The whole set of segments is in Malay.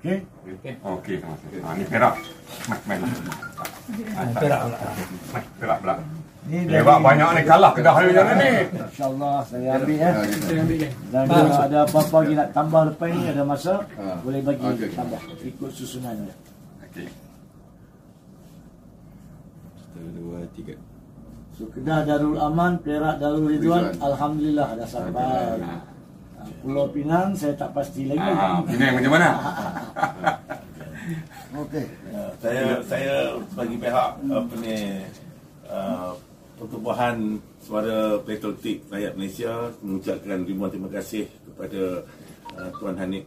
Okey? Okey, terima kasih. Ni perak. Main. Perak pula. Perak pula. Ni Perak banyak ni, kalah Kedah hari ni. InsyaAllah saya ambil ya. Saya ambil je. Dan kalau ada apa-apa lagi nak tambah lepas ni, ada masa, boleh bagi Okey. tambah. Ikut susunan dia. Okey. 1, 2, 3. So, Kedah Darul Aman, Perak Darul Ridwan, Alhamdulillah dah sampai. Pulau Pinang saya tak pasti lagi. Penang macam mana? Okey. Saya bagi pihak Pertubuhan Suara Patriotik Rakyat Malaysia mengucapkan ribuan terima kasih kepada Tuan Hanif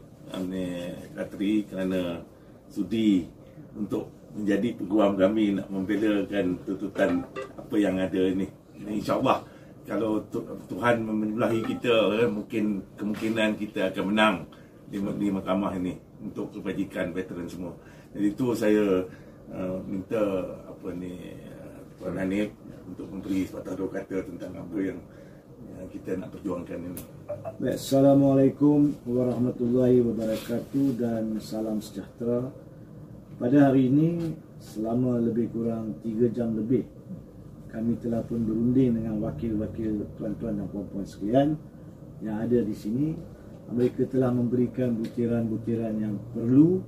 Katri kerana sudi untuk menjadi peguam kami nak membelakan tuntutan apa yang ada ini. InsyaAllah kalau Tuhan menyebelahi kita, mungkin kemungkinan kita akan menang di mahkamah ini untuk kebajikan veteran semua. Jadi itu saya minta Tuan Hanif untuk memberi sepatah dua kata tentang apa yang kita nak perjuangkan ini. Baik, Assalamualaikum warahmatullahi wabarakatuh dan salam sejahtera. Pada hari ini selama lebih kurang 3 jam lebih kami telah pun berunding dengan wakil-wakil tuan-tuan dan puan-puan sekalian yang ada di sini. Mereka telah memberikan butiran-butiran yang perlu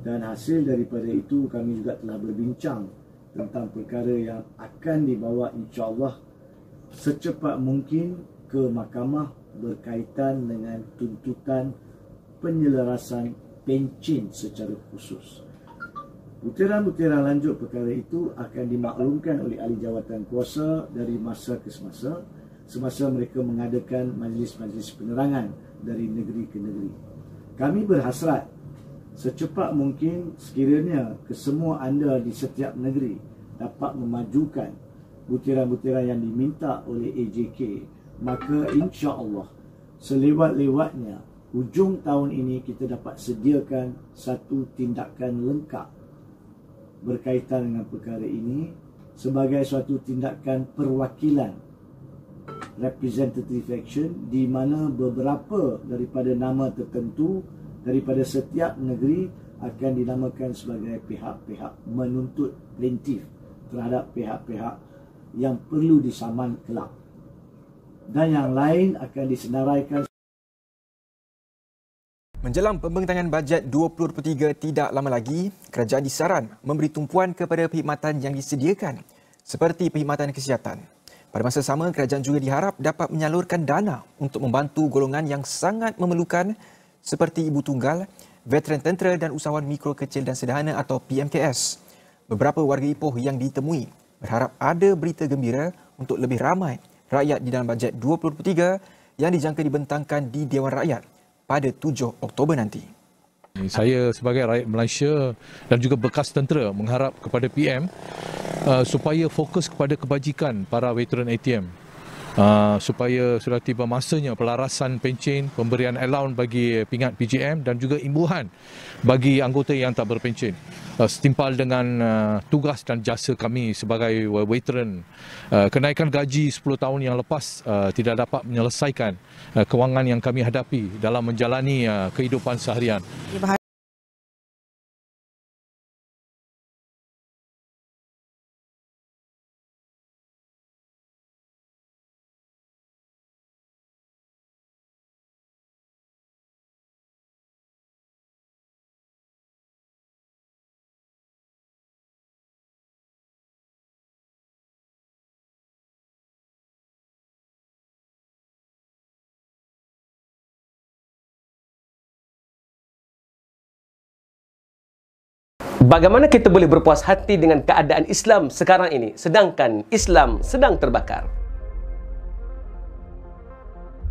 dan hasil daripada itu kami juga telah berbincang tentang perkara yang akan dibawa insya-Allah secepat mungkin ke mahkamah berkaitan dengan tuntutan penyelarasan pencen secara khusus. Butiran-butiran lanjut perkara itu akan dimaklumkan oleh ahli jawatan kuasa dari masa ke semasa semasa mereka mengadakan majlis-majlis penerangan dari negeri ke negeri. Kami berhasrat secepat mungkin sekiranya kesemua anda di setiap negeri dapat memajukan butiran-butiran yang diminta oleh AJK, maka insya-Allah selewat-lewatnya hujung tahun ini kita dapat sediakan satu tindakan lengkap berkaitan dengan perkara ini sebagai suatu tindakan perwakilan representative action di mana beberapa daripada nama tertentu daripada setiap negeri akan dinamakan sebagai pihak-pihak menuntut plaintiff terhadap pihak-pihak yang perlu disaman kelak, dan yang lain akan disenaraikan. Menjelang pembentangan bajet 2023 tidak lama lagi, kerajaan disaran memberi tumpuan kepada perkhidmatan yang disediakan seperti perkhidmatan kesihatan. Pada masa sama, kerajaan juga diharap dapat menyalurkan dana untuk membantu golongan yang sangat memerlukan seperti ibu tunggal, veteran tentera dan usahawan mikro, kecil dan sederhana atau PMKS. Beberapa warga Ipoh yang ditemui berharap ada berita gembira untuk lebih ramai rakyat di dalam bajet 2023 yang dijangka dibentangkan di Dewan Rakyat pada 7 Oktober nanti. Saya sebagai rakyat Malaysia dan juga bekas tentera mengharap kepada PM supaya fokus kepada kebajikan para veteran ATM. Supaya sudah tiba masanya pelarasan pencen, pemberian allowance bagi pingat PJM dan juga imbuhan bagi anggota yang tak berpencen. Setimpal dengan tugas dan jasa kami sebagai veteran. Kenaikan gaji 10 tahun yang lepas tidak dapat menyelesaikan kewangan yang kami hadapi dalam menjalani kehidupan seharian. Bagaimana kita boleh berpuas hati dengan keadaan Islam sekarang ini sedangkan Islam sedang terbakar?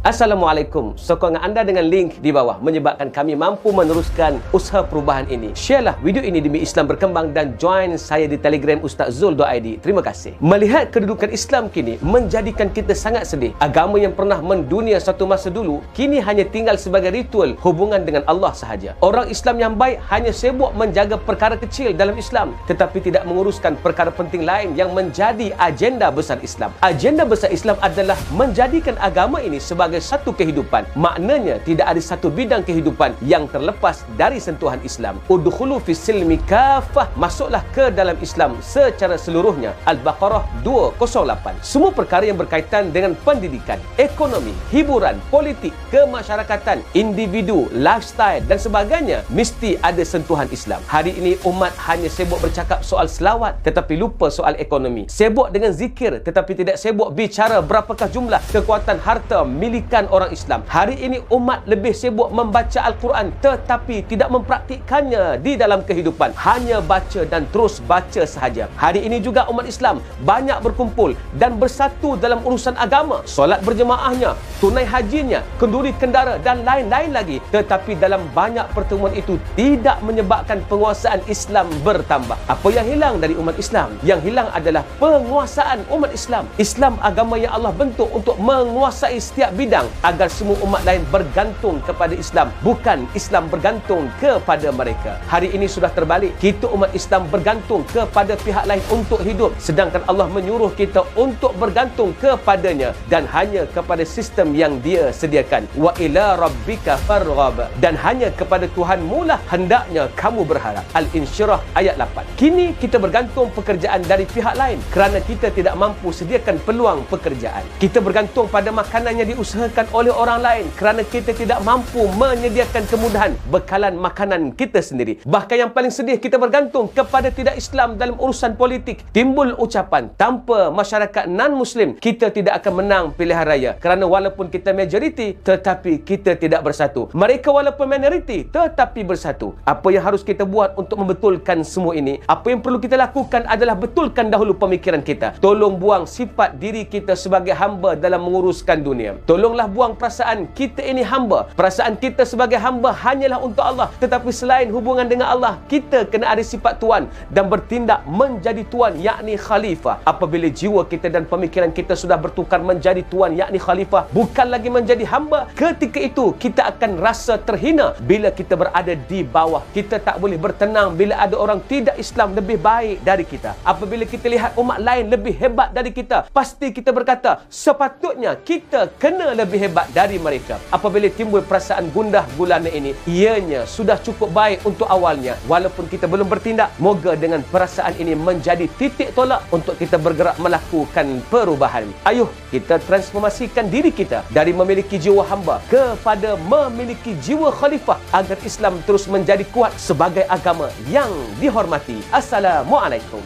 Assalamualaikum. Sokongan anda dengan link di bawah menyebabkan kami mampu meneruskan usaha perubahan ini. Sharelah video ini demi Islam berkembang dan join saya di Telegram Ustaz Zul.id. Terima kasih. Melihat kedudukan Islam kini menjadikan kita sangat sedih. Agama yang pernah mendunia satu masa dulu kini hanya tinggal sebagai ritual hubungan dengan Allah sahaja. Orang Islam yang baik hanya sibuk menjaga perkara kecil dalam Islam tetapi tidak menguruskan perkara penting lain yang menjadi agenda besar Islam. Agenda besar Islam adalah menjadikan agama ini sebagai sebagai satu kehidupan. Maknanya tidak ada satu bidang kehidupan yang terlepas dari sentuhan Islam. Udkhulu fis silmi kafah, masuklah ke dalam Islam secara seluruhnya. Al-Baqarah 208. Semua perkara yang berkaitan dengan pendidikan, ekonomi, hiburan, politik, kemasyarakatan, individu, lifestyle dan sebagainya mesti ada sentuhan Islam. Hari ini umat hanya sibuk bercakap soal selawat tetapi lupa soal ekonomi. Sibuk dengan zikir tetapi tidak sibuk bicara berapakah jumlah kekuatan harta milikan orang Islam. Hari ini umat lebih sibuk membaca Al-Quran tetapi tidak mempraktikkannya di dalam kehidupan. Hanya baca dan terus baca sahaja. Hari ini juga umat Islam banyak berkumpul dan bersatu dalam urusan agama. Solat berjemaahnya, tunai hajinya, kenduri kendara dan lain-lain lagi. Tetapi dalam banyak pertemuan itu tidak menyebabkan penguasaan Islam bertambah. Apa yang hilang dari umat Islam? Yang hilang adalah penguasaan umat Islam. Islam agama yang Allah bentuk untuk menguasai setiap bidang agar semua umat lain bergantung kepada Islam, bukan Islam bergantung kepada mereka. Hari ini sudah terbalik. Kita umat Islam bergantung kepada pihak lain untuk hidup, sedangkan Allah menyuruh kita untuk bergantung kepadanya dan hanya kepada sistem yang Dia sediakan. Wa ila rabbika farghab, dan hanya kepada Tuhanmu lah hendaknya kamu berharap. Al-Insyirah ayat 8. Kini kita bergantung pekerjaan dari pihak lain kerana kita tidak mampu sediakan peluang pekerjaan. Kita bergantung pada makanan yang diusahakan oleh orang lain kerana kita tidak mampu menyediakan kemudahan bekalan makanan kita sendiri. Bahkan yang paling sedih, kita bergantung kepada tidak Islam dalam urusan politik. Timbul ucapan, tanpa masyarakat non-Muslim kita tidak akan menang pilihan raya kerana walaupun kita majoriti tetapi kita tidak bersatu. Mereka walaupun minoriti tetapi bersatu. Apa yang harus kita buat untuk membetulkan semua ini? Apa yang perlu kita lakukan adalah betulkan dahulu pemikiran kita. Tolong buang sifat diri kita sebagai hamba dalam menguruskan dunia. Tolonglah buang perasaan kita ini hamba. Perasaan kita sebagai hamba hanyalah untuk Allah. Tetapi selain hubungan dengan Allah, kita kena ada sifat tuan dan bertindak menjadi tuan, yakni khalifah. Apabila jiwa kita dan pemikiran kita sudah bertukar menjadi tuan, yakni khalifah, bukan lagi menjadi hamba, ketika itu kita akan rasa terhina bila kita berada di bawah. Kita tak boleh bertenang bila ada orang tidak Islam lebih baik dari kita. Apabila kita lihat umat lain lebih hebat dari kita, pasti kita berkata sepatutnya kita kena lebih hebat dari mereka. Apabila timbul perasaan gundah gulana ini, ianya sudah cukup baik untuk awalnya. Walaupun kita belum bertindak, moga dengan perasaan ini menjadi titik tolak untuk kita bergerak melakukan perubahan. Ayuh kita transformasikan diri kita dari memiliki jiwa hamba kepada memiliki jiwa khalifah agar Islam terus menjadi kuat sebagai agama yang dihormati. Assalamualaikum.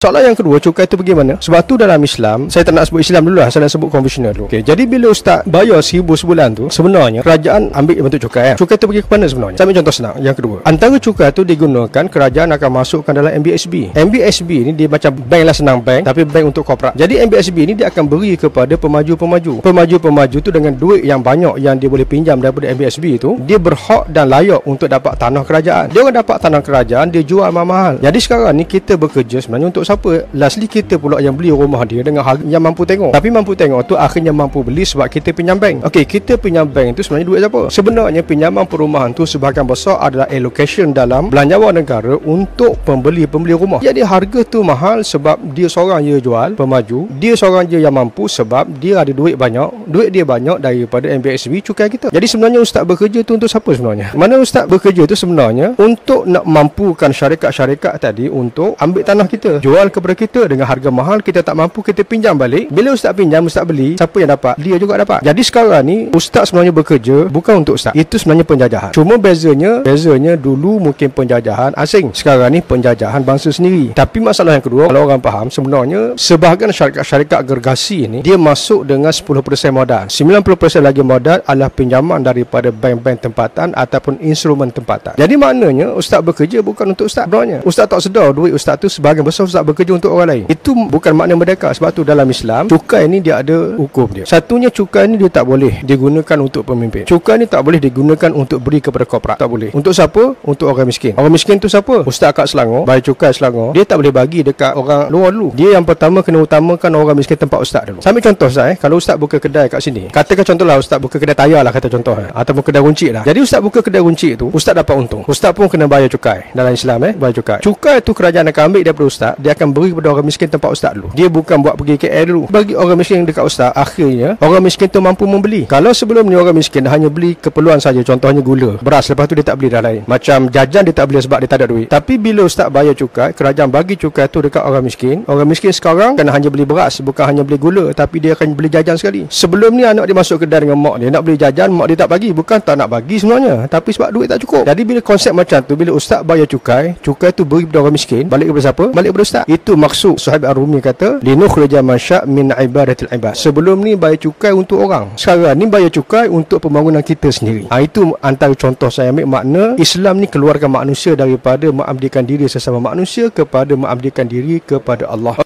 Soalan yang kedua, cukai itu bagaimana? Sebab tu dalam Islam, saya tak nak sebut Islam dulu lah, saya nak sebut konvensional dulu. Okay, jadi bila ustaz bayar 1,000 sebulan tu, sebenarnya kerajaan ambil bentuk cukai kan? Cukai itu pergi ke mana sebenarnya? Saya ambil contoh senang. Yang kedua, antara cukai itu digunakan, kerajaan akan masukkan dalam MBSB. MBSB ni dia macam bank lah, senang bank, tapi bank untuk korporat. Jadi MBSB ni dia akan beri kepada pemaju-pemaju. Pemaju-pemaju tu dengan duit yang banyak yang dia boleh pinjam daripada MBSB tu, dia berhak dan layak untuk dapat tanah kerajaan. Dia orang dapat tanah kerajaan, dia jual mahal-mahal. Jadi sekarang ni kita bekerja sebenarnya untuk siapa? Lastly kita pula yang beli rumah dia dengan harga yang mampu tengok. Tapi mampu tengok tu akhirnya mampu beli sebab kita pinjam bank. Okey, kita pinjam bank tu sebenarnya duit siapa? Sebenarnya pinjaman perumahan tu sebahagian besar adalah allocation dalam belanjawan negara untuk pembeli-pembeli rumah. Jadi harga tu mahal sebab dia seorang je jual, pemaju. Dia seorang je yang mampu sebab dia ada duit banyak. Duit dia banyak daripada MBSB cukai kita. Jadi sebenarnya ustaz bekerja tu untuk siapa sebenarnya? Mana ustaz bekerja tu sebenarnya untuk nak mampukan syarikat-syarikat tadi untuk ambil tanah kita, jual kepada kita dengan harga mahal. Kita tak mampu, kita pinjam balik. Bila ustaz pinjam, ustaz beli, siapa yang dapat? Dia juga dapat. Jadi sekarang ni ustaz sebenarnya bekerja bukan untuk ustaz. Itu sebenarnya penjajahan. Cuma bezanya dulu mungkin penjajahan asing, sekarang ni penjajahan bangsa sendiri. Tapi masalah yang kedua, kalau orang faham, sebenarnya sebahagian syarikat-syarikat gergasi ni dia masuk dengan 10% modal. 90% lagi modal adalah pinjaman daripada bank-bank tempatan ataupun instrumen tempatan. Jadi maknanya ustaz bekerja bukan untuk ustaz. Sebenarnya ustaz tak sedar duit ustaz tu sebahagian besar ustaz bekerja untuk orang lain. Itu bukan makna merdeka. Sebab tu dalam Islam cukai ni dia ada hukum dia. Satunya cukai ni dia tak boleh digunakan untuk pemimpin. Cukai ni tak boleh digunakan untuk beri kepada korporat. Tak boleh. Untuk siapa? Untuk orang miskin. Orang miskin tu siapa? Ustaz kat Selangor bayar cukai Selangor. Dia tak boleh bagi dekat orang luar dulu. Dia yang pertama kena utamakan orang miskin tempat ustaz dulu. Saya ambil contoh ustaz kalau ustaz buka kedai kat sini. Katakan contohlah ustaz buka kedai tayar lah, kata contoh ataupun kedai runcit lah. Jadi ustaz buka kedai runcit tu, ustaz dapat untung. Ustaz pun kena bayar cukai. Dalam Islam bayar cukai. Cukai tu kerajaan akan ambil daripada ustaz. Dia dia akan beri kepada orang miskin tempat ustaz dulu. Dia bukan buat pergi KL dulu. Bagi orang miskin yang dekat ustaz, akhirnya orang miskin tu mampu membeli. Kalau sebelum ni orang miskin hanya beli keperluan saja, contohnya gula, beras, lepas tu dia tak beli dah lain. Macam jajan dia tak beli sebab dia tak ada duit. Tapi bila ustaz bayar cukai, kerajaan bagi cukai tu dekat orang miskin sekarang kan hanya beli beras, bukan hanya beli gula, tapi dia akan beli jajan sekali. Sebelum ni anak dia masuk kedai dengan mak dia nak beli jajan, mak dia tak bagi, bukan tak nak bagi sebenarnya, tapi sebab duit tak cukup. Jadi bila konsep macam tu, bila ustaz bayar cukai tu beri kepada orang miskin, balik kepada siapa? Balik kepada ustaz. Itu maksud Suhaib Ar-Rumi kata linukhrija masya' min ibadatil ibad. Sebelum ni bayar cukai untuk orang, sekarang ni bayar cukai untuk pembangunan kita sendiri. Itu antara contoh saya ambil makna Islam ni keluarkan manusia daripada mengabdikan diri sesama manusia kepada mengabdikan diri kepada Allah.